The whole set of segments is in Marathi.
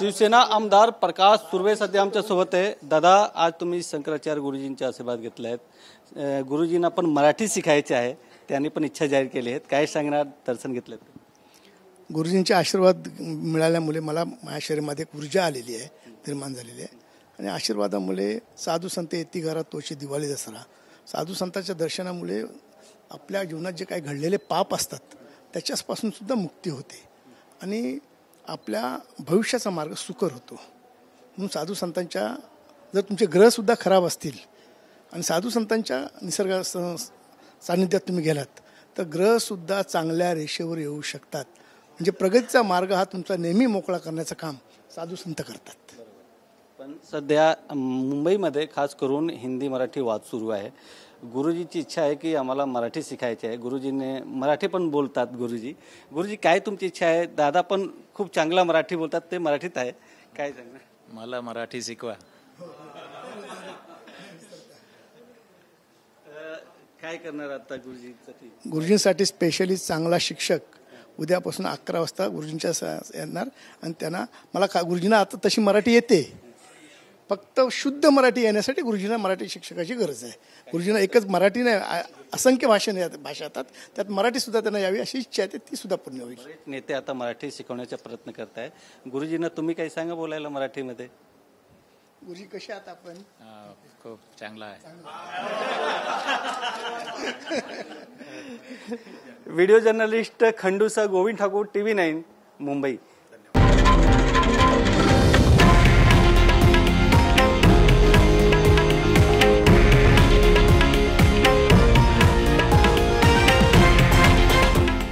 शिवसेना आमदार प्रकाश सुर्वे सध्या आमच्या सोबत आहे। दादा, आज तुम्ही शंकराचार्य गुरुजींचे आशीर्वाद घेतले आहेत। गुरुजींना पण मराठी शिकायचे आहे, त्यांनी पण इच्छा जाहीर केली आहे। काय सांगणार, दर्शन घेतले? गुरुजींचे आशीर्वाद मिळाल्यामुळे मला माझ्या शरीरामध्ये एक ऊर्जा आलेली आहे, निर्माण झालेली आहे। आणि आशीर्वादामुळे साधू संत येती घरात तोची दिवाळी दसरा। साधू संतांच्या दर्शनामुळे आपल्या जीवनात जे काही घडलेले पाप असतात त्याच्यापासून सुद्धा मुक्ती होते आणि आपल्या भविष्याचा मार्ग सुकर होतो। म्हणून साधू संतांच्या, जर तुमचे ग्रहसुद्धा खराब असतील आणि साधू संतांच्या निसर्ग सान्निध्यात तुम्ही गेलात तर ग्रहसुद्धा चांगल्या रेषेवर येऊ शकतात। म्हणजे प्रगतीचा मार्ग हा तुमचा नेहमी मोकळा करण्याचं काम साधू संत करतात। पण सध्या मुंबईमध्ये खास करून हिंदी मराठी वाद सुरू आहे। गुरुजीची इच्छा आहे की आम्हाला मराठी शिकायची आहे। गुरुजीने मराठी पण बोलतात। गुरुजी काय तुमची इच्छा आहे? दादा पण खूप चांगला मराठी बोलतात, ते मराठीत आहे, काय सांगणार? मला मराठी शिकवा। काय करणार आता गुरुजींसाठी? गुरुजींसाठी स्पेशली चांगला शिक्षक उद्यापासून 11 वाजता गुरुजींच्या येणार आणि त्यांना मला गुरुजींना आता तशी मराठी येते, फक्त शुद्ध मराठी येण्यासाठी गुरुजींना मराठी शिक्षकाची गरज आहे। गुरुजींना एकच मराठी नाही, असंख्य भाषा येतात, त्यात मराठी सुद्धा त्यांना यावी अशी इच्छा आहे, ती सुद्धा पूर्ण होईल। नेते आता मराठी शिकवण्याचा प्रयत्न करताय। गुरुजींना तुम्ही काही सांगा बोलायला मराठीमध्ये? गुरुजी कसे आहात आपण? खूप चांगला आहे। Video journalist Khandusa Govind Thakur, TV9 Mumbai.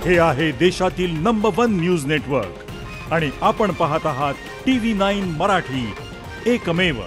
हे आहे देशातील नंबर 1 न्यूज नेटवर्क आणि आपण पाहत आहात TV9 मराठी, एकमेव।